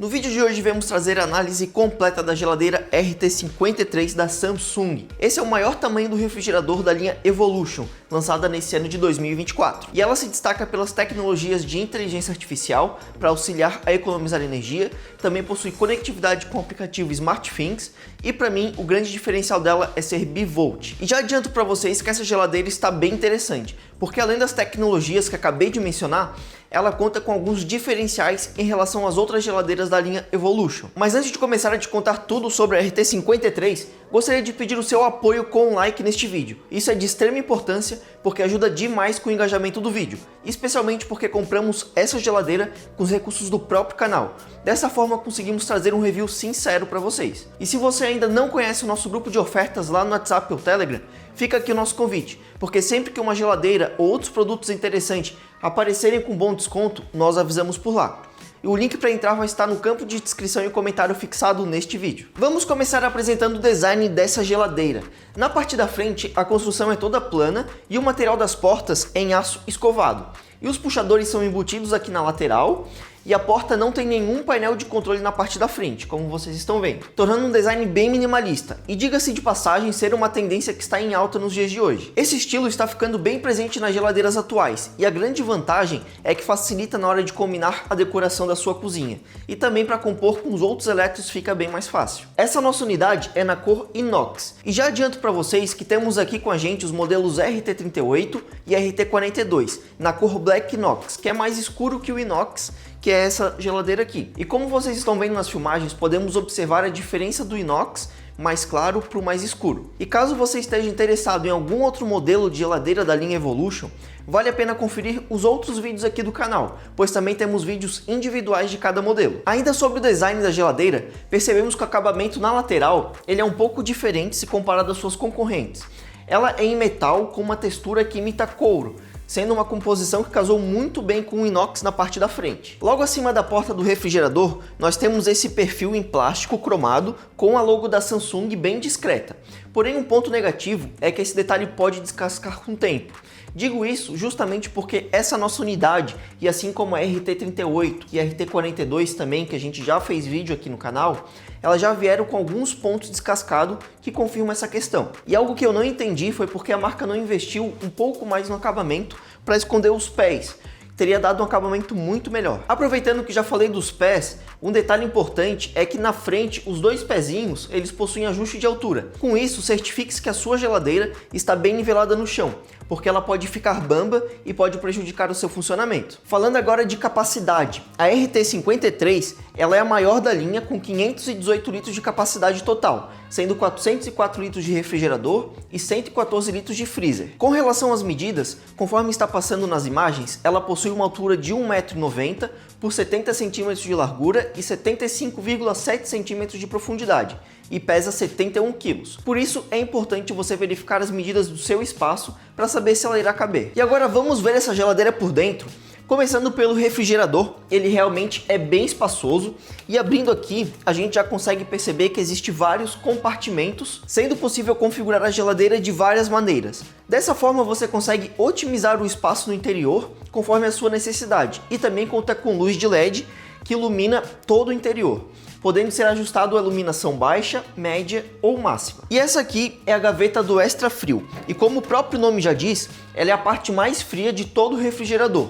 No vídeo de hoje vamos trazer a análise completa da geladeira RT53 da Samsung. Esse é o maior tamanho do refrigerador da linha Evolution, lançada nesse ano de 2024. E ela se destaca pelas tecnologias de inteligência artificial para auxiliar a economizar energia, também possui conectividade com o aplicativo SmartThings e para mim o grande diferencial dela é ser bivolt. E já adianto para vocês que essa geladeira está bem interessante, porque além das tecnologias que acabei de mencionar, ela conta com alguns diferenciais em relação às outras geladeiras da linha Evolution. Mas antes de começar a te contar tudo sobre a RT53, gostaria de pedir o seu apoio com um like neste vídeo. Isso é de extrema importância porque ajuda demais com o engajamento do vídeo, especialmente porque compramos essa geladeira com os recursos do próprio canal. Dessa forma conseguimos trazer um review sincero para vocês. E se você ainda não conhece o nosso grupo de ofertas lá no WhatsApp ou Telegram, fica aqui o nosso convite, porque sempre que uma geladeira ou outros produtos interessantes aparecerem com bom desconto, nós avisamos por lá. E o link para entrar vai estar no campo de descrição e comentário fixado neste vídeo. Vamos começar apresentando o design dessa geladeira. Na parte da frente, a construção é toda plana e o material das portas é em aço escovado. E os puxadores são embutidos aqui na lateral, e a porta não tem nenhum painel de controle na parte da frente, como vocês estão vendo, tornando um design bem minimalista, e diga-se de passagem ser uma tendência que está em alta nos dias de hoje. Esse estilo está ficando bem presente nas geladeiras atuais, e a grande vantagem é que facilita na hora de combinar a decoração da sua cozinha, e também para compor com os outros elétricos fica bem mais fácil. Essa nossa unidade é na cor inox, e já adianto para vocês que temos aqui com a gente os modelos RT38 e RT42, na cor Black Inox, que é mais escuro que o inox, que é essa geladeira aqui. E como vocês estão vendo nas filmagens, podemos observar a diferença do inox mais claro para o mais escuro. E caso você esteja interessado em algum outro modelo de geladeira da linha Evolution, vale a pena conferir os outros vídeos aqui do canal, pois também temos vídeos individuais de cada modelo. Ainda sobre o design da geladeira, percebemos que o acabamento na lateral ele é um pouco diferente se comparado às suas concorrentes. Ela é em metal com uma textura que imita couro, sendo uma composição que casou muito bem com o inox na parte da frente. Logo acima da porta do refrigerador, nós temos esse perfil em plástico cromado com a logo da Samsung bem discreta. Porém, um ponto negativo é que esse detalhe pode descascar com o tempo. Digo isso justamente porque essa nossa unidade, e assim como a RT38 e a RT42 também, que a gente já fez vídeo aqui no canal, elas já vieram com alguns pontos descascados que confirmam essa questão. E algo que eu não entendi foi porque a marca não investiu um pouco mais no acabamento para esconder os pés. Teria dado um acabamento muito melhor. Aproveitando que já falei dos pés, um detalhe importante é que na frente os dois pezinhos eles possuem ajuste de altura. Com isso, certifique-se que a sua geladeira está bem nivelada no chão, porque ela pode ficar bamba e pode prejudicar o seu funcionamento. Falando agora de capacidade, a RT53 ela é a maior da linha com 518 litros de capacidade total, sendo 404 litros de refrigerador e 114 litros de freezer. Com relação às medidas, conforme está passando nas imagens, ela possui uma altura de 1,90 m por 70 cm de largura e 75,7 cm de profundidade e pesa 71 kg. Por isso é importante você verificar as medidas do seu espaço para saber se ela irá caber. E agora vamos ver essa geladeira por dentro. Começando pelo refrigerador, ele realmente é bem espaçoso e abrindo aqui a gente já consegue perceber que existe vários compartimentos, sendo possível configurar a geladeira de várias maneiras. Dessa forma você consegue otimizar o espaço no interior conforme a sua necessidade e também conta com luz de LED que ilumina todo o interior, podendo ser ajustado a iluminação baixa, média ou máxima. E essa aqui é a gaveta do Extra Frio e como o próprio nome já diz, ela é a parte mais fria de todo o refrigerador.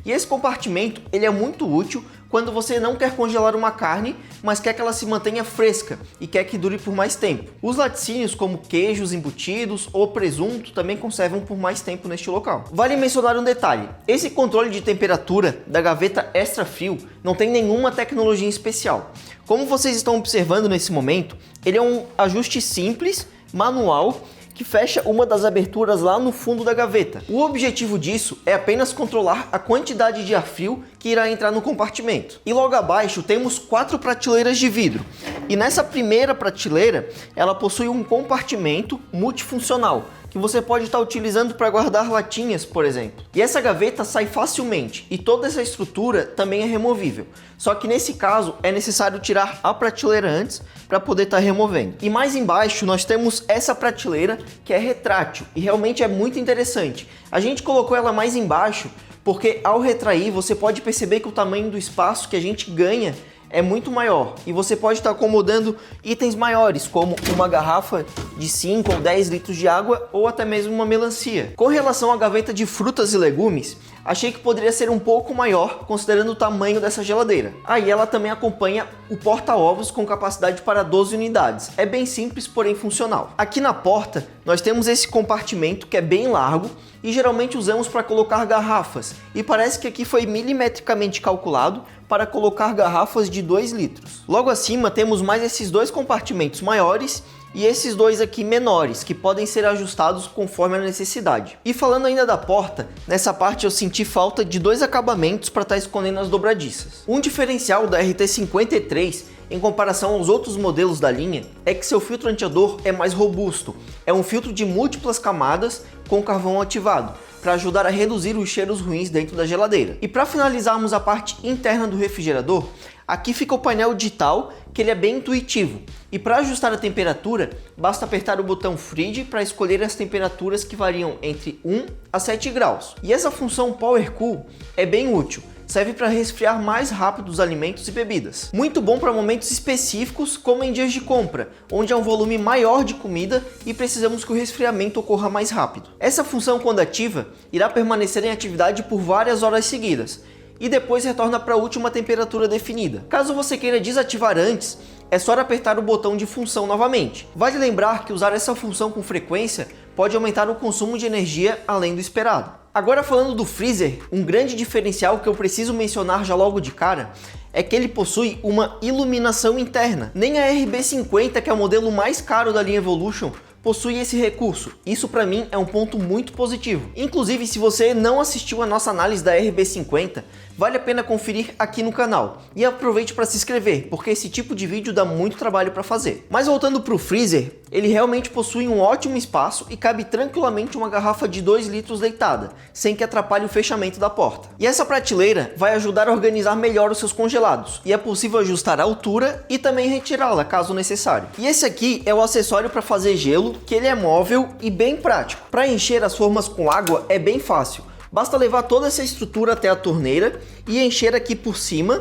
E esse compartimento ele é muito útil quando você não quer congelar uma carne, mas quer que ela se mantenha fresca e quer que dure por mais tempo. Os laticínios como queijos embutidos ou presunto também conservam por mais tempo neste local. Vale mencionar um detalhe, esse controle de temperatura da gaveta Extra Frio não tem nenhuma tecnologia especial. Como vocês estão observando nesse momento, ele é um ajuste simples, manual, que fecha uma das aberturas lá no fundo da gaveta. O objetivo disso é apenas controlar a quantidade de ar frio que irá entrar no compartimento. E logo abaixo temos 4 prateleiras de vidro. E nessa primeira prateleira, ela possui um compartimento multifuncional, que você pode estar utilizando para guardar latinhas, por exemplo. E essa gaveta sai facilmente e toda essa estrutura também é removível. Só que nesse caso é necessário tirar a prateleira antes para poder estar removendo. E mais embaixo nós temos essa prateleira que é retrátil e realmente é muito interessante. A gente colocou ela mais embaixo porque ao retrair você pode perceber que o tamanho do espaço que a gente ganha é muito maior e você pode estar acomodando itens maiores, como uma garrafa de 5 ou 10 litros de água ou até mesmo uma melancia. Com relação à gaveta de frutas e legumes, achei que poderia ser um pouco maior, considerando o tamanho dessa geladeira. Aí ela também acompanha o porta-ovos com capacidade para 12 unidades. É bem simples, porém funcional. Aqui na porta, nós temos esse compartimento que é bem largo e geralmente usamos para colocar garrafas. E parece que aqui foi milimetricamente calculado para colocar garrafas de 2 litros. Logo acima temos mais esses dois compartimentos maiores e esses dois aqui menores, que podem ser ajustados conforme a necessidade. E falando ainda da porta, nessa parte eu senti falta de dois acabamentos para estar escondendo as dobradiças. Um diferencial da RT53 em comparação aos outros modelos da linha é que seu filtro anti-odor é mais robusto. É um filtro de múltiplas camadas com carvão ativado, para ajudar a reduzir os cheiros ruins dentro da geladeira. E para finalizarmos a parte interna do refrigerador, aqui fica o painel digital, que ele é bem intuitivo. E para ajustar a temperatura, basta apertar o botão Fridge para escolher as temperaturas que variam entre 1 a 7 graus. E essa função Power Cool é bem útil. Serve para resfriar mais rápido os alimentos e bebidas. Muito bom para momentos específicos, como em dias de compra, onde há um volume maior de comida e precisamos que o resfriamento ocorra mais rápido. Essa função, quando ativa, irá permanecer em atividade por várias horas seguidas e depois retorna para a última temperatura definida. Caso você queira desativar antes, é só apertar o botão de função novamente. Vale lembrar que usar essa função com frequência pode aumentar o consumo de energia além do esperado. Agora falando do freezer, um grande diferencial que eu preciso mencionar já logo de cara é que ele possui uma iluminação interna. Nem a RB50, que é o modelo mais caro da linha Evolution, possui esse recurso. Isso para mim é um ponto muito positivo. Inclusive, se você não assistiu a nossa análise da RB50, vale a pena conferir aqui no canal. E aproveite para se inscrever, porque esse tipo de vídeo dá muito trabalho para fazer. Mas voltando para o freezer, ele realmente possui um ótimo espaço e cabe tranquilamente uma garrafa de 2 litros deitada, sem que atrapalhe o fechamento da porta. E essa prateleira vai ajudar a organizar melhor os seus congelados. E é possível ajustar a altura e também retirá-la, caso necessário. E esse aqui é o acessório para fazer gelo, que ele é móvel e bem prático. Para encher as formas com água é bem fácil. Basta levar toda essa estrutura até a torneira e encher aqui por cima,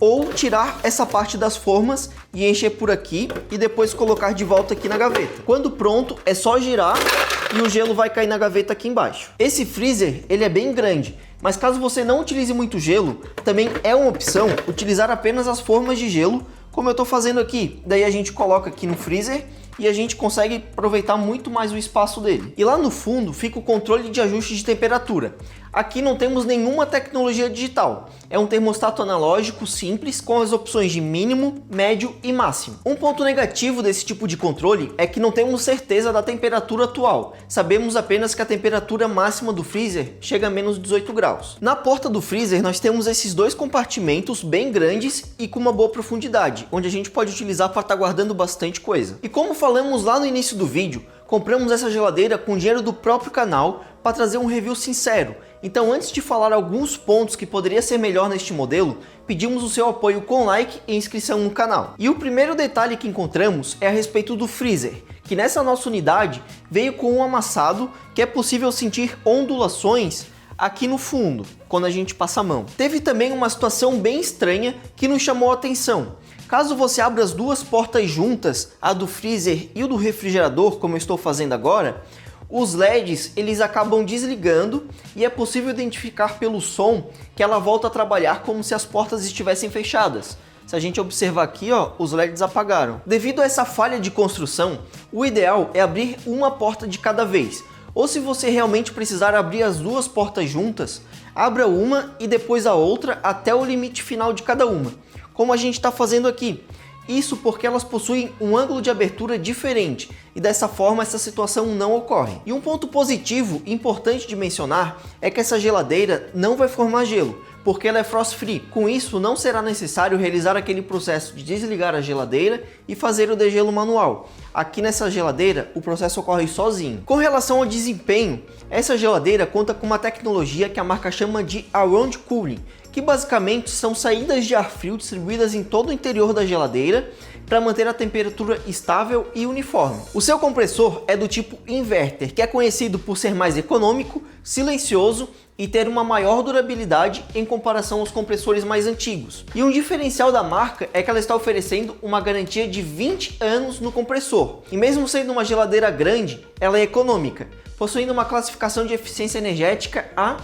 ou tirar essa parte das formas e encher por aqui e depois colocar de volta aqui na gaveta. Quando pronto, é só girar e o gelo vai cair na gaveta aqui embaixo. Esse freezer, ele é bem grande, mas caso você não utilize muito gelo, também é uma opção utilizar apenas as formas de gelo, como eu estou fazendo aqui. Daí a gente coloca aqui no freezer e a gente consegue aproveitar muito mais o espaço dele. E lá no fundo fica o controle de ajuste de temperatura. Aqui não temos nenhuma tecnologia digital. É um termostato analógico simples com as opções de mínimo, médio e máximo. Um ponto negativo desse tipo de controle é que não temos certeza da temperatura atual. Sabemos apenas que a temperatura máxima do freezer chega a menos 18 graus. Na porta do freezer nós temos esses dois compartimentos bem grandes e com uma boa profundidade, onde a gente pode utilizar para estar guardando bastante coisa. E como falamos lá no início do vídeo, compramos essa geladeira com dinheiro do próprio canal para trazer um review sincero. Então, antes de falar alguns pontos que poderia ser melhor neste modelo, pedimos o seu apoio com like e inscrição no canal. E o primeiro detalhe que encontramos é a respeito do freezer, que nessa nossa unidade veio com um amassado que é possível sentir ondulações aqui no fundo, quando a gente passa a mão. Teve também uma situação bem estranha que nos chamou a atenção. Caso você abra as duas portas juntas, a do freezer e o do refrigerador, como eu estou fazendo agora, os LEDs eles acabam desligando e é possível identificar pelo som que ela volta a trabalhar como se as portas estivessem fechadas. Se a gente observar aqui, ó, os LEDs apagaram. Devido a essa falha de construção, o ideal é abrir uma porta de cada vez. Ou se você realmente precisar abrir as duas portas juntas, abra uma e depois a outra até o limite final de cada uma, como a gente está fazendo aqui. Isso porque elas possuem um ângulo de abertura diferente e dessa forma essa situação não ocorre. E um ponto positivo importante de mencionar é que essa geladeira não vai formar gelo, porque ela é frost free. Com isso não será necessário realizar aquele processo de desligar a geladeira e fazer o degelo manual. Aqui nessa geladeira o processo ocorre sozinho. Com relação ao desempenho, essa geladeira conta com uma tecnologia que a marca chama de Around Cooling, que basicamente são saídas de ar frio distribuídas em todo o interior da geladeira para manter a temperatura estável e uniforme. O seu compressor é do tipo inverter, que é conhecido por ser mais econômico, silencioso e ter uma maior durabilidade em comparação aos compressores mais antigos. E um diferencial da marca é que ela está oferecendo uma garantia de 20 anos no compressor. E mesmo sendo uma geladeira grande, ela é econômica, possuindo uma classificação de eficiência energética A+++,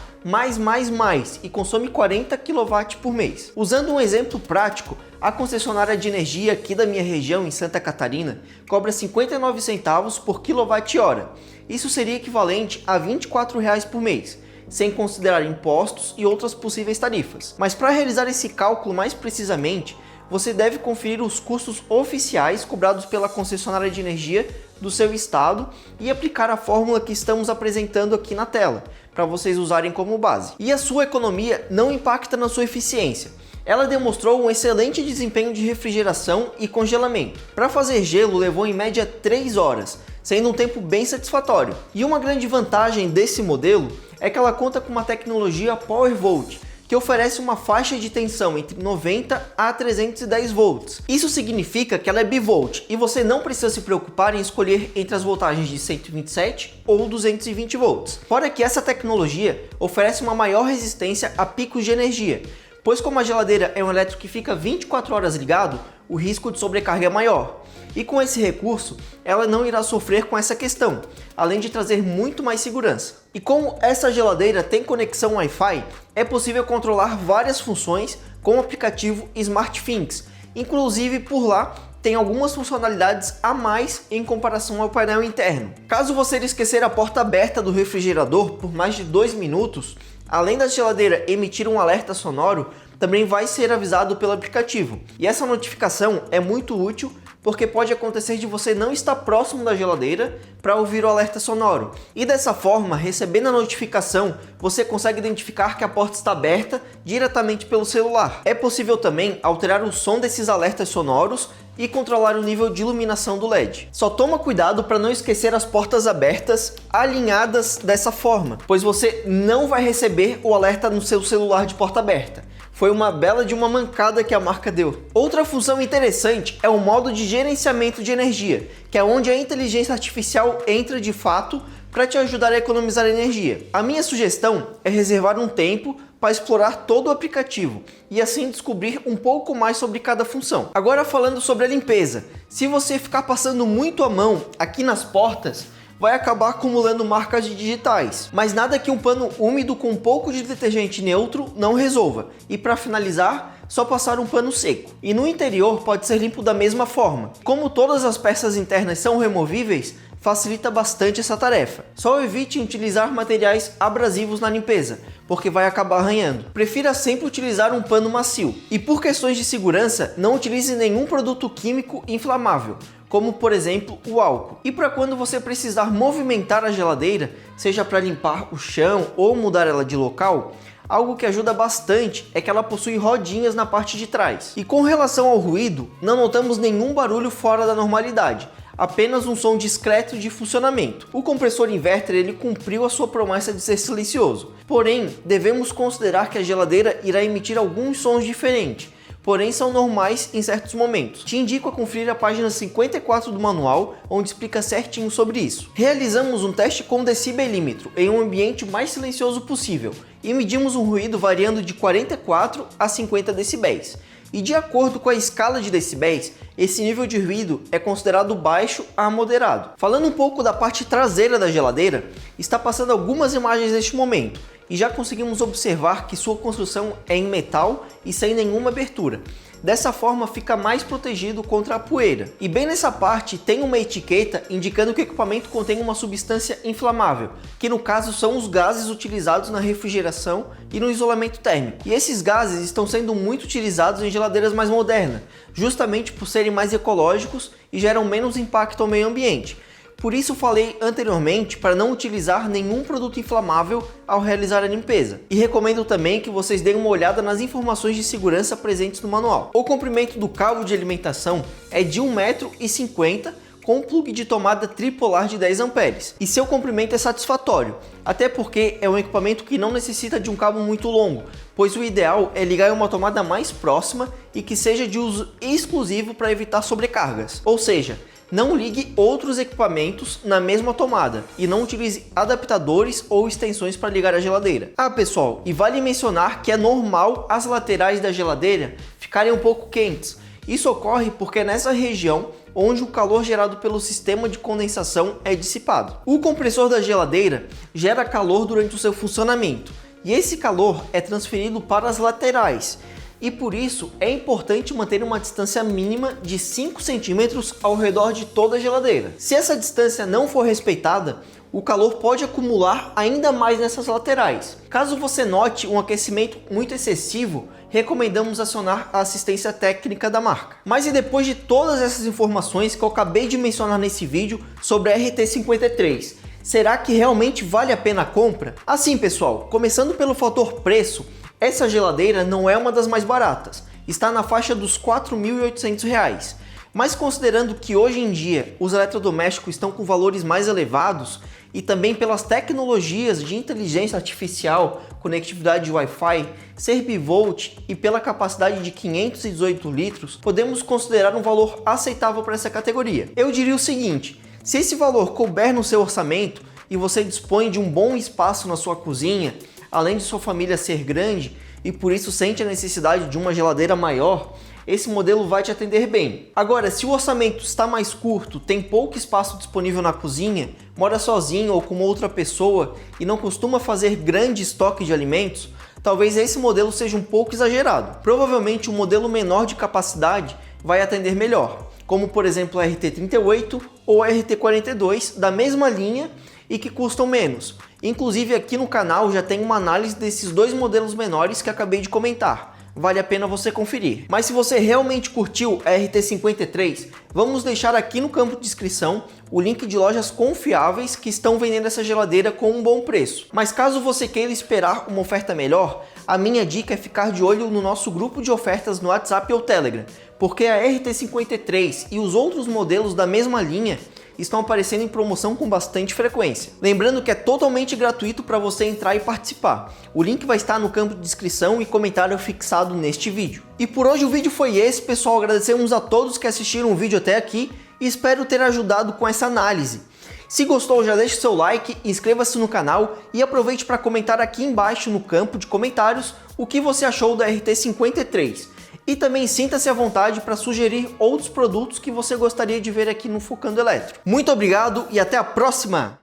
e consome 40 kW por mês. Usando um exemplo prático, a concessionária de energia aqui da minha região, em Santa Catarina, cobra 59 centavos por kWh. Isso seria equivalente a R$ 24 por mês, sem considerar impostos e outras possíveis tarifas. Mas para realizar esse cálculo mais precisamente, você deve conferir os custos oficiais cobrados pela concessionária de energia do seu estado e aplicar a fórmula que estamos apresentando aqui na tela, para vocês usarem como base. E a sua economia não impacta na sua eficiência. Ela demonstrou um excelente desempenho de refrigeração e congelamento. Para fazer gelo levou em média 3 horas, sendo um tempo bem satisfatório. E uma grande vantagem desse modelo é que ela conta com uma tecnologia PowerVolt, que oferece uma faixa de tensão entre 90 a 310 volts. Isso significa que ela é bivolt e você não precisa se preocupar em escolher entre as voltagens de 127 ou 220 volts. Fora que essa tecnologia oferece uma maior resistência a picos de energia, pois como a geladeira é um elétrico que fica 24 horas ligado, o risco de sobrecarga é maior. E com esse recurso, ela não irá sofrer com essa questão, além de trazer muito mais segurança. E como essa geladeira tem conexão Wi-Fi, é possível controlar várias funções com o aplicativo SmartThings. Inclusive, por lá, tem algumas funcionalidades a mais em comparação ao painel interno. Caso você esquecer a porta aberta do refrigerador por mais de 2 minutos, além da geladeira emitir um alerta sonoro, também vai ser avisado pelo aplicativo. E essa notificação é muito útil porque pode acontecer de você não estar próximo da geladeira para ouvir o alerta sonoro. E dessa forma, recebendo a notificação, você consegue identificar que a porta está aberta diretamente pelo celular. É possível também alterar o som desses alertas sonoros e controlar o nível de iluminação do LED. Só toma cuidado para não esquecer as portas abertas alinhadas dessa forma, pois você não vai receber o alerta no seu celular de porta aberta. Foi uma bela de uma mancada que a marca deu. Outra função interessante é o modo de gerenciamento de energia, que é onde a inteligência artificial entra de fato para te ajudar a economizar energia. A minha sugestão é reservar um tempo para explorar todo o aplicativo e assim descobrir um pouco mais sobre cada função. Agora falando sobre a limpeza, se você ficar passando muito a mão aqui nas portas, vai acabar acumulando marcas digitais, mas nada que um pano úmido com um pouco de detergente neutro não resolva. E para finalizar, só passar um pano seco. E no interior pode ser limpo da mesma forma. Como todas as peças internas são removíveis, facilita bastante essa tarefa. Só evite utilizar materiais abrasivos na limpeza, porque vai acabar arranhando. Prefira sempre utilizar um pano macio. E por questões de segurança, não utilize nenhum produto químico inflamável, como por exemplo o álcool. E para quando você precisar movimentar a geladeira, seja para limpar o chão ou mudar ela de local, algo que ajuda bastante é que ela possui rodinhas na parte de trás. E com relação ao ruído, não notamos nenhum barulho fora da normalidade, apenas um som discreto de funcionamento. O compressor inverter ele cumpriu a sua promessa de ser silencioso, porém devemos considerar que a geladeira irá emitir alguns sons diferentes, porém são normais em certos momentos. Te indico a conferir a página 54 do manual, onde explica certinho sobre isso. Realizamos um teste com decibelímetro em um ambiente mais silencioso possível e medimos um ruído variando de 44 a 50 decibéis. E de acordo com a escala de decibéis, esse nível de ruído é considerado baixo a moderado. Falando um pouco da parte traseira da geladeira, está passando algumas imagens neste momento e já conseguimos observar que sua construção é em metal e sem nenhuma abertura. Dessa forma fica mais protegido contra a poeira. E bem nessa parte tem uma etiqueta indicando que o equipamento contém uma substância inflamável, que no caso são os gases utilizados na refrigeração e no isolamento térmico. E esses gases estão sendo muito utilizados em geladeiras mais modernas, justamente por serem mais ecológicos e geram menos impacto ao meio ambiente. Por isso falei anteriormente para não utilizar nenhum produto inflamável ao realizar a limpeza. E recomendo também que vocês deem uma olhada nas informações de segurança presentes no manual. O comprimento do cabo de alimentação é de 1,50 m, com um plug de tomada tripolar de 10 amperes. E seu comprimento é satisfatório, até porque é um equipamento que não necessita de um cabo muito longo, pois o ideal é ligar em uma tomada mais próxima e que seja de uso exclusivo para evitar sobrecargas. Ou seja, não ligue outros equipamentos na mesma tomada e não utilize adaptadores ou extensões para ligar a geladeira. Ah, pessoal, e vale mencionar que é normal as laterais da geladeira ficarem um pouco quentes. Isso ocorre porque é nessa região onde o calor gerado pelo sistema de condensação é dissipado. O compressor da geladeira gera calor durante o seu funcionamento e esse calor é transferido para as laterais. E por isso é importante manter uma distância mínima de 5 centímetros ao redor de toda a geladeira. Se essa distância não for respeitada, o calor pode acumular ainda mais nessas laterais. Caso você note um aquecimento muito excessivo, recomendamos acionar a assistência técnica da marca. Mas e depois de todas essas informações que eu acabei de mencionar nesse vídeo sobre a RT53, será que realmente vale a pena a compra? Assim, pessoal, começando pelo fator preço, essa geladeira não é uma das mais baratas, está na faixa dos R$ 4.800. Mas considerando que hoje em dia os eletrodomésticos estão com valores mais elevados e também pelas tecnologias de inteligência artificial, conectividade Wi-Fi, ser bivolt e pela capacidade de 518 litros, podemos considerar um valor aceitável para essa categoria. Eu diria o seguinte, se esse valor couber no seu orçamento e você dispõe de um bom espaço na sua cozinha, além de sua família ser grande e por isso sente a necessidade de uma geladeira maior, esse modelo vai te atender bem. Agora, se o orçamento está mais curto, tem pouco espaço disponível na cozinha, mora sozinho ou com outra pessoa e não costuma fazer grande estoque de alimentos, talvez esse modelo seja um pouco exagerado. Provavelmente um modelo menor de capacidade vai atender melhor, como por exemplo a RT38 ou a RT42 da mesma linha e que custam menos. Inclusive aqui no canal já tem uma análise desses dois modelos menores que acabei de comentar. Vale a pena você conferir. Mas se você realmente curtiu a RT53, vamos deixar aqui no campo de descrição o link de lojas confiáveis que estão vendendo essa geladeira com um bom preço. Mas caso você queira esperar uma oferta melhor, a minha dica é ficar de olho no nosso grupo de ofertas no WhatsApp ou Telegram, porque a RT53 e os outros modelos da mesma linha estão aparecendo em promoção com bastante frequência. Lembrando que é totalmente gratuito para você entrar e participar. O link vai estar no campo de descrição e comentário fixado neste vídeo. E por hoje o vídeo foi esse, pessoal. Agradecemos a todos que assistiram o vídeo até aqui e espero ter ajudado com essa análise. Se gostou, já deixe seu like, inscreva-se no canal e aproveite para comentar aqui embaixo no campo de comentários o que você achou da RT53. E também sinta-se à vontade para sugerir outros produtos que você gostaria de ver aqui no Focando Eletro. Muito obrigado e até a próxima!